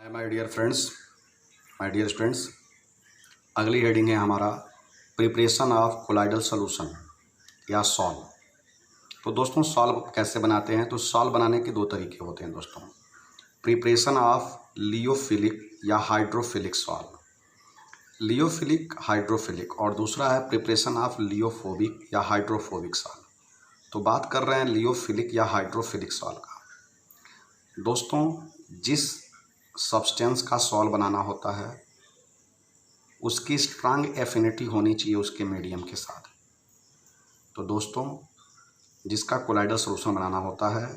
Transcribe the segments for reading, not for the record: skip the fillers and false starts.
My dear friends, my dear students, अगली heading है हमारा प्रिपरेशन ऑफ कोलाइडल सॉल्यूशन या सॉल्व। तो दोस्तों सॉल्व कैसे बनाते हैं? तो सॉल्व बनाने के दो तरीके होते हैं दोस्तों, प्रिपरेशन ऑफ लियोफिलिक या हाइड्रोफिलिक सॉल्व, लियोफिलिक हाइड्रोफिलिक, और दूसरा है प्रिपरेशन ऑफ लियोफोबिक या हाइड्रोफोबिक सॉल्व। तो बात कर रहे हैं लियोफिलिक या हाइड्रोफिलिक सॉल्व का। दोस्तों जिस सब्सटेंस का सॉल्व बनाना होता है उसकी स्ट्रांग एफिनिटी होनी चाहिए उसके मीडियम के साथ। तो दोस्तों जिसका कोलाइडल सॉल्यूशन बनाना होता है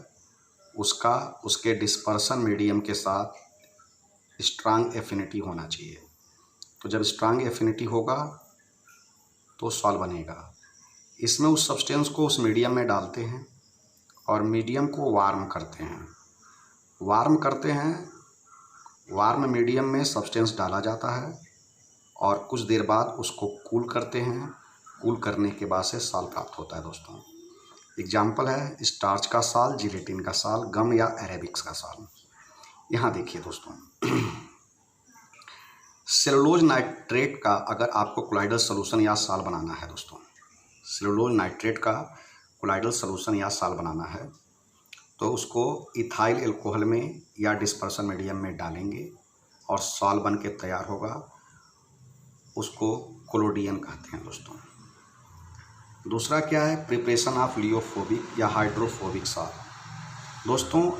उसका उसके डिस्पर्सन मीडियम के साथ स्ट्रांग एफिनिटी होना चाहिए। तो जब स्ट्रांग एफिनिटी होगा तो सॉल्व बनेगा। इसमें उस सब्सटेंस को उस मीडियम में डालते हैं और मीडियम को वार्म करते हैं। वार्म मीडियम में सब्सटेंस डाला जाता है और कुछ देर बाद उसको कूल करते हैं। कूल करने के बाद से साल प्राप्त होता है दोस्तों। एग्जाम्पल है स्टार्च का साल, जिलेटिन का साल, गम या अरेबिक्स का साल। यहाँ देखिए दोस्तों, सेलुलोज नाइट्रेट का अगर आपको कोलाइडल सॉल्यूशन या साल बनाना है दोस्तों, सेलुलोज नाइट्रेट का कोलाइडल सॉल्यूशन या साल बनाना है तो उसको इथाइल एल्कोहल में या डिस्पर्सन मीडियम में डालेंगे और सॉल्व बन के तैयार होगा। उसको कोलोडियन कहते हैं दोस्तों। दूसरा क्या है? प्रिपरेशन ऑफ लियोफोबिक या हाइड्रोफोबिक सॉल्व। दोस्तों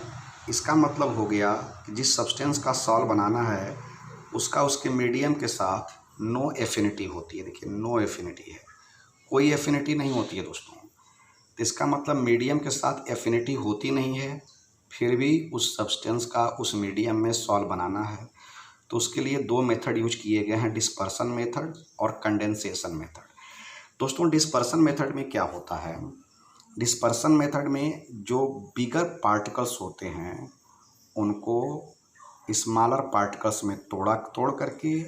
इसका मतलब हो गया कि जिस सब्सटेंस का सॉल्व बनाना है उसका उसके मीडियम के साथ नो एफिनिटी होती है। देखिए नो एफिनिटी है, कोई एफिनिटी नहीं होती है दोस्तों। इसका मतलब मीडियम के साथ एफिनिटी होती नहीं है, फिर भी उस सब्सटेंस का उस मीडियम में सॉल्व बनाना है तो उसके लिए दो मेथड यूज किए गए हैं, डिस्पर्सन मेथड और कंडेंसेशन मेथड। दोस्तों डिस्पर्सन मेथड में क्या होता है? डिस्पर्सन मेथड में जो बिगर पार्टिकल्स होते हैं उनको स्मॉलर पार्टिकल्स में तोड़ करके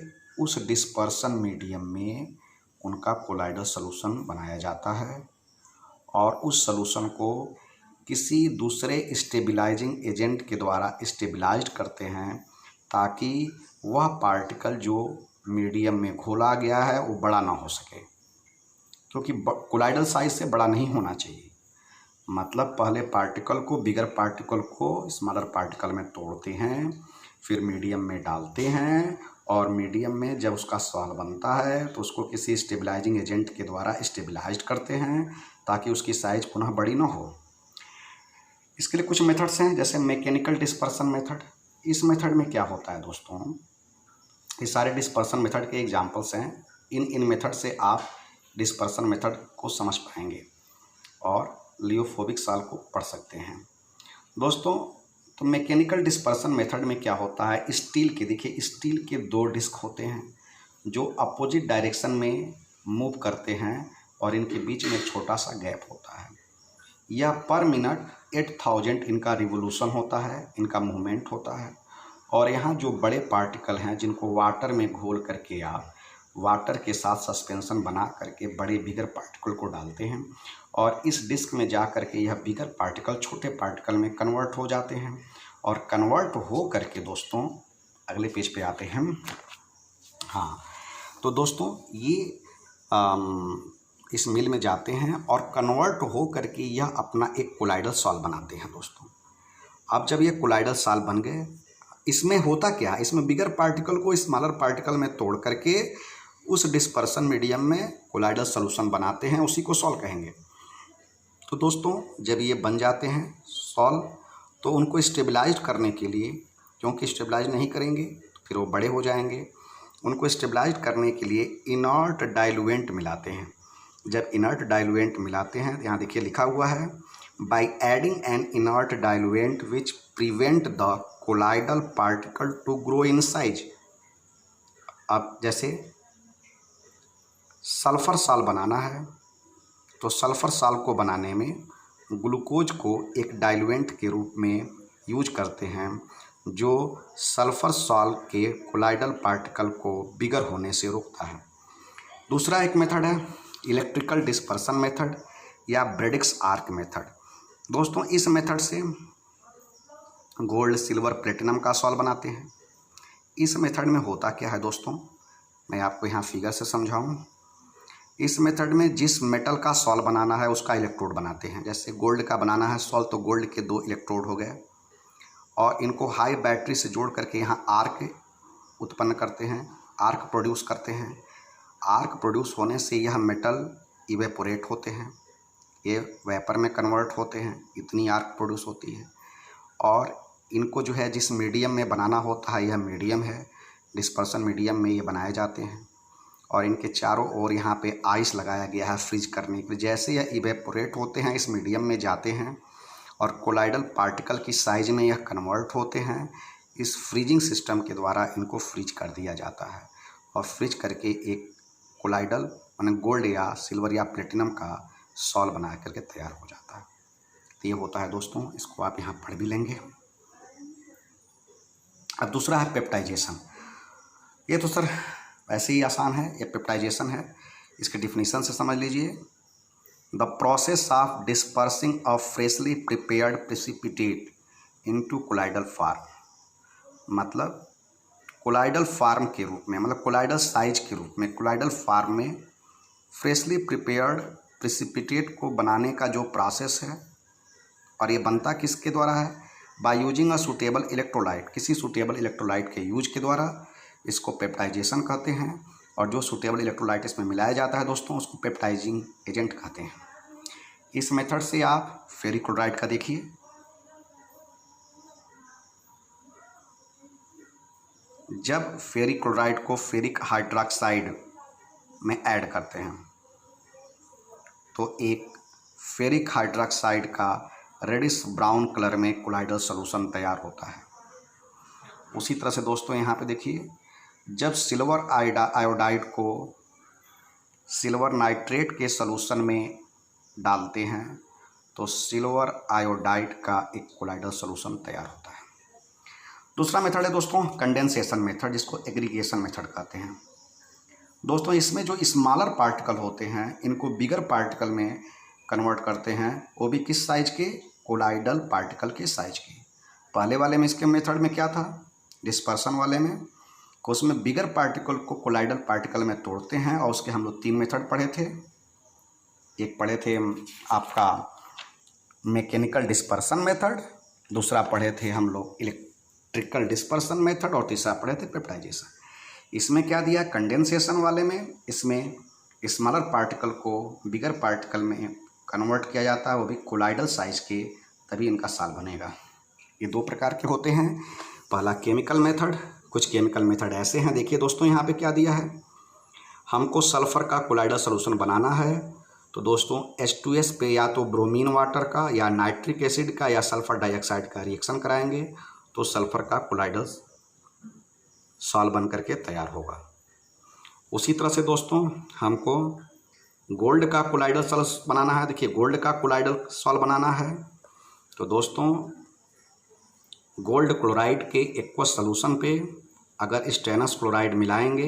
उस डिस्पर्सन मीडियम में उनका कोलाइडल सॉल्यूशन बनाया जाता है और उस सॉल्यूशन को किसी दूसरे स्टेबलाइजिंग एजेंट के द्वारा स्टेबलाइज्ड करते हैं ताकि वह पार्टिकल जो मीडियम में घोला गया है वो बड़ा ना हो सके, क्योंकि कोलाइडल साइज से बड़ा नहीं होना चाहिए। मतलब पहले पार्टिकल को, बिगर पार्टिकल को स्मॉलर पार्टिकल में तोड़ते हैं, फिर मीडियम में डालते हैं और मीडियम में जब उसका सॉल्व बनता है तो उसको किसी स्टेबलाइजिंग एजेंट के द्वारा स्टेबलाइज्ड करते हैं ताकि उसकी साइज पुनः बड़ी ना हो। इसके लिए कुछ मेथड्स हैं, जैसे मैकेनिकल डिस्पर्सन मेथड। इस मेथड में क्या होता है दोस्तों, ये सारे डिस्पर्सन मेथड के एग्जांपल्स हैं। इन मेथड से आप डिस्पर्सन मेथड को समझ पाएंगे और लियोफोबिक सॉल्व को पढ़ सकते हैं दोस्तों। तो मैकेनिकल डिस्पर्सन मेथड में क्या होता है, स्टील के, देखिए स्टील के दो डिस्क होते हैं जो अपोजिट डायरेक्शन में मूव करते हैं और इनके बीच में एक छोटा सा गैप होता है। यह पर मिनट 8000 इनका रिवोल्यूशन होता है, इनका मूवमेंट होता है। और यहाँ जो बड़े पार्टिकल हैं जिनको वाटर में घोल करके आप वाटर के साथ सस्पेंशन बना करके बड़े बिगर पार्टिकल को डालते हैं और इस डिस्क में जा करके यह बिगर पार्टिकल छोटे पार्टिकल में कन्वर्ट हो जाते हैं और कन्वर्ट हो करके दोस्तों अगले पेज पे आते हैं। हाँ तो दोस्तों ये इस मिल में जाते हैं और कन्वर्ट हो करके यह अपना एक कोलाइडल सॉल्व बनाते हैं दोस्तों। अब जब ये कोलाइडल सॉल्व बन गए, इसमें होता क्या है, इसमें बिगर पार्टिकल को स्मॉलर पार्टिकल में तोड़ करके उस डिस्पर्सन मीडियम में कोलाइडल सॉल्यूशन बनाते हैं, उसी को सॉल्व कहेंगे। तो दोस्तों जब ये बन जाते हैं सॉल्व तो उनको स्टेबलाइज करने के लिए, क्योंकि स्टेबलाइज नहीं करेंगे तो फिर वो बड़े हो जाएंगे, उनको स्टेबलाइज करने के लिए इनर्ट डाइल्यूएंट मिलाते हैं। जब इनर्ट डाइल्यूएंट मिलाते हैं, यहाँ देखिए लिखा हुआ है, by adding an inert diluent which prevent the colloidal particle to grow in size. अब जैसे सल्फर साल बनाना है तो सल्फर साल को बनाने में ग्लूकोज को एक डाइल्यूएंट के रूप में यूज करते हैं जो सल्फर सॉल्व के कोलाइडल पार्टिकल को बिगर होने से रोकता है। दूसरा एक मेथड है इलेक्ट्रिकल डिस्पर्सन मेथड या ब्रेडिक्स आर्क मेथड। दोस्तों इस मेथड से गोल्ड, सिल्वर, प्लेटिनम का सॉल्व बनाते हैं। इस मेथड में होता क्या है दोस्तों, मैं आपको यहाँ फिगर से समझाऊँ। इस मेथड में जिस मेटल का सॉल्व बनाना है उसका इलेक्ट्रोड बनाते हैं। जैसे गोल्ड का बनाना है सॉल्व तो गोल्ड के 2 इलेक्ट्रोड हो गए और इनको हाई बैटरी से जोड़ करके यहाँ आर्क उत्पन्न करते हैं, आर्क प्रोड्यूस करते हैं। आर्क प्रोड्यूस होने से यह मेटल इवेपोरेट होते हैं, ये वेपर में कन्वर्ट होते हैं, इतनी आर्क प्रोड्यूस होती है। और इनको जो है जिस मीडियम में बनाना होता है, यह मीडियम है, डिस्पर्सन मीडियम में ये बनाए जाते हैं। और इनके चारों ओर यहाँ पे आइस लगाया गया है फ्रीज करने के लिए। जैसे यह इवेपोरेट होते हैं, इस मीडियम में जाते हैं और कोलाइडल पार्टिकल की साइज में यह कन्वर्ट होते हैं। इस फ्रीजिंग सिस्टम के द्वारा इनको फ्रीज कर दिया जाता है और फ्रीज करके एक कोलाइडल माने गोल्ड या सिल्वर या प्लेटिनम का सॉल्व बना करके तैयार हो जाता है। तो ये होता है दोस्तों, इसको आप यहाँ पढ़ भी लेंगे। अब दूसरा है पेप्टाइजेशन। ये तो सर वैसे ही आसान है, ये पेप्टाइजेशन है। इसके डिफिनीशन से समझ लीजिए। The process of dispersing of freshly prepared precipitate into colloidal form, मतलब कोलाइडल फार्म के रूप में, मतलब कोलाइडल साइज के रूप में, कोलाइडल फार्म में फ्रेशली प्रिपेयर्ड प्रेसिपिटेट को बनाने का जो प्रोसेस है, और ये बनता किसके द्वारा है, by using a suitable electrolyte, किसी सूटेबल इलेक्ट्रोलाइट के यूज के द्वारा इसको पेप्टाइजेशन कहते हैं। और जो सूटेबल इलेक्ट्रोलाइट इसमें मिलाया जाता है दोस्तों, उसको पेप्टाइजिंग एजेंट कहते हैं। इस मेथड से आप फेरिक क्लोराइड का देखिए, जब फेरिक क्लोराइड को फेरिक हाइड्रोक्साइड में ऐड करते हैं तो एक फेरिक हाइड्रोक्साइड का रेडिश ब्राउन कलर में कोलाइडल सॉल्यूशन तैयार होता है। उसी तरह से दोस्तों यहाँ पे देखिए, जब सिल्वर आयोडाइड को सिल्वर नाइट्रेट के सॉल्यूशन में डालते हैं तो सिल्वर आयोडाइड का एक कोलाइडल सॉल्यूशन तैयार होता है। दूसरा मेथड है दोस्तों कंडेंसेशन मेथड, जिसको एग्रीगेशन मेथड कहते हैं। दोस्तों इसमें जो स्मॉलर पार्टिकल होते हैं इनको बिगर पार्टिकल में कन्वर्ट करते हैं, वो भी किस साइज के, कोलाइडल पार्टिकल के साइज के। पहले वाले में इसके मेथड में क्या था, डिस्पर्सन वाले में को उसमें बिगर पार्टिकल को कोलाइडल पार्टिकल में तोड़ते हैं और उसके हम लोग 3 मेथड पढ़े थे। एक पढ़े थे आपका मैकेनिकल डिस्पर्सन मेथड, दूसरा पढ़े थे हम लोग इलेक्ट्रिकल डिस्पर्सन मेथड और तीसरा पढ़े थे पेप्टाइजेशन। इसमें क्या दिया, कंडेंसेशन वाले में इसमें स्मॉलर पार्टिकल को बिगर पार्टिकल में कन्वर्ट किया जाता है, वो भी कोलाइडल साइज के, तभी इनका साल बनेगा। ये 2 प्रकार के होते हैं। पहला केमिकल मेथड, कुछ केमिकल मेथड ऐसे हैं। देखिए दोस्तों यहाँ पे क्या दिया है, हमको सल्फ़र का कोलाइडल सॉल्यूशन बनाना है तो दोस्तों H2S पे या तो ब्रोमीन वाटर का या नाइट्रिक एसिड का या सल्फ़र डाइऑक्साइड का रिएक्शन कराएंगे तो सल्फ़र का कोलाइडल सॉल्व बन करके तैयार होगा। उसी तरह से दोस्तों हमको गोल्ड का कोलाइडल सॉल्व बनाना है। देखिए गोल्ड का कोलाइडल सॉल्व बनाना है तो दोस्तों गोल्ड क्लोराइड के एक्वस सॉल्यूशन पे अगर स्टेनस क्लोराइड मिलाएंगे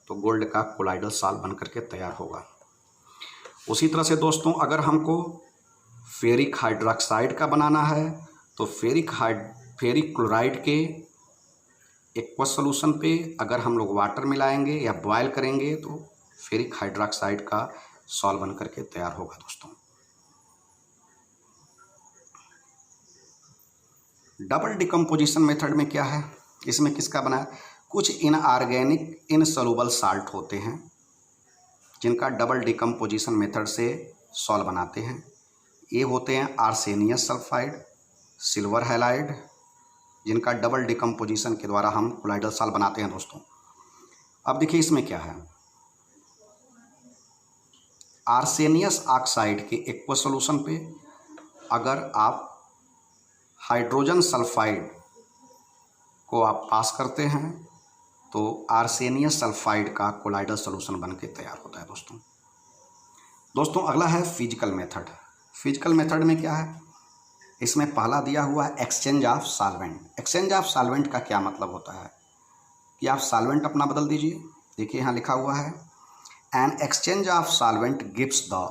तो गोल्ड का कोलाइडल सॉल्व बन करके तैयार होगा। उसी तरह से दोस्तों अगर हमको फेरिक हाइड्रोक्साइड का बनाना है तो फेरिक क्लोराइड के एक्वस सॉल्यूशन पे अगर हम लोग वाटर मिलाएंगे या बॉयल करेंगे तो फेरिक हाइड्रोक्साइड का सॉल्व बन करके तैयार होगा। दोस्तों डबल डिकम्पोजिशन मेथड में क्या है, इसमें किसका बना है, कुछ इनऑर्गेनिक इनसॉल्युबल साल्ट होते हैं जिनका डबल डिकम्पोजिशन मेथड से सॉल्व बनाते हैं। ये होते हैं आर्सेनियस सल्फाइड, सिल्वर हैलाइड, जिनका डबल डिकम्पोजिशन के द्वारा हम कोलाइडल सॉल्व बनाते हैं। दोस्तों अब देखिए इसमें क्या है, आर्सेनियस ऑक्साइड के एक्वस सॉल्यूशन पे अगर आप हाइड्रोजन सल्फाइड को आप पास करते हैं तो आर्सेनियस सल्फाइड का कोलाइडल सॉल्यूशन बन के तैयार होता है। दोस्तों अगला है फिजिकल मेथड। फिजिकल मेथड में क्या है, इसमें पहला दिया हुआ है exchange of solvent. Exchange of solvent का क्या मतलब होता है कि आप सॉल्वेंट अपना बदल दीजिए। देखिए यहाँ लिखा हुआ है an exchange of solvent gives the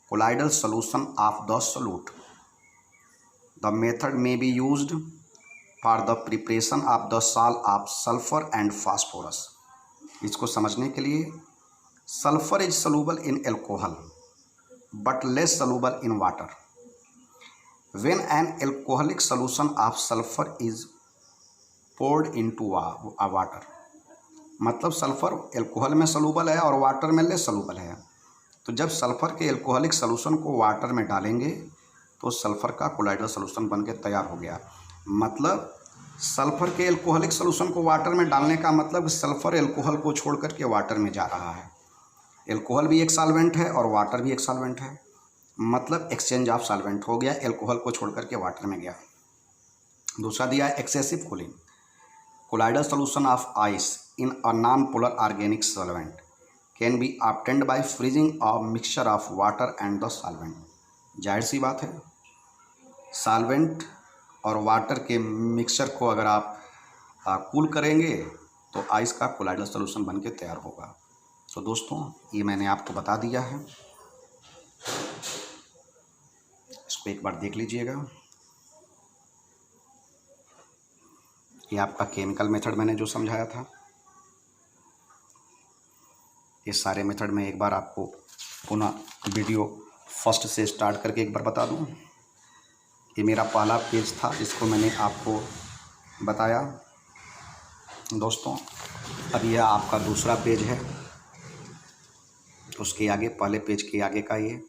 colloidal solution of the solute. The method may be used for the preparation of the salt of sulphur and phosphorus. इसको समझने के लिए, sulphur is soluble in alcohol but less soluble in water. When an alcoholic solution of sulphur is poured into water, मतलब sulphur alcohol में soluble है और water में less सलूबल है। तो जब सल्फर के एल्कोहलिक सॉल्यूशन को वाटर में डालेंगे तो सल्फर का कोलाइडल सॉल्यूशन बन के तैयार हो गया। मतलब सल्फर के एल्कोहलिक सॉल्यूशन को वाटर में डालने का मतलब सल्फर एल्कोहल को छोड़ करके वाटर में जा रहा है। एल्कोहल भी एक सॉल्वेंट है और वाटर भी एक सॉल्वेंट है, मतलब एक्सचेंज ऑफ सॉल्वेंट हो गया, एल्कोहल को छोड़ करके वाटर में गया। दूसरा दिया है excessive cooling. Colloidal solution of ice in a non polar organic solvent can be obtained by freezing a mixture of water and the solvent. जाहिर सी बात है, सॉल्वेंट और वाटर के मिक्सचर को अगर आप कूल करेंगे तो आइस का कोलाइडल सॉल्यूशन बन के तैयार होगा। तो दोस्तों, ये मैंने आपको बता दिया है, इसको एक बार देख लीजिएगा। ये आपका केमिकल मेथड मैंने जो समझाया था, ये सारे मेथड में एक बार आपको पुनः वीडियो फर्स्ट से स्टार्ट करके एक बार बता दूं। ये मेरा पहला पेज था जिसको मैंने आपको बताया दोस्तों। अब यह आपका दूसरा पेज है, उसके आगे, पहले पेज के आगे का ये।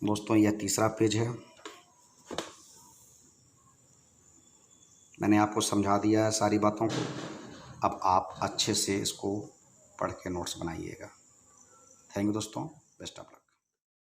दोस्तों, यह तीसरा पेज है। मैंने आपको समझा दिया है सारी बातों को। अब आप अच्छे से इसको पढ़ के नोट्स बनाइएगा। थैंक यू दोस्तों, बेस्ट ऑफ लक।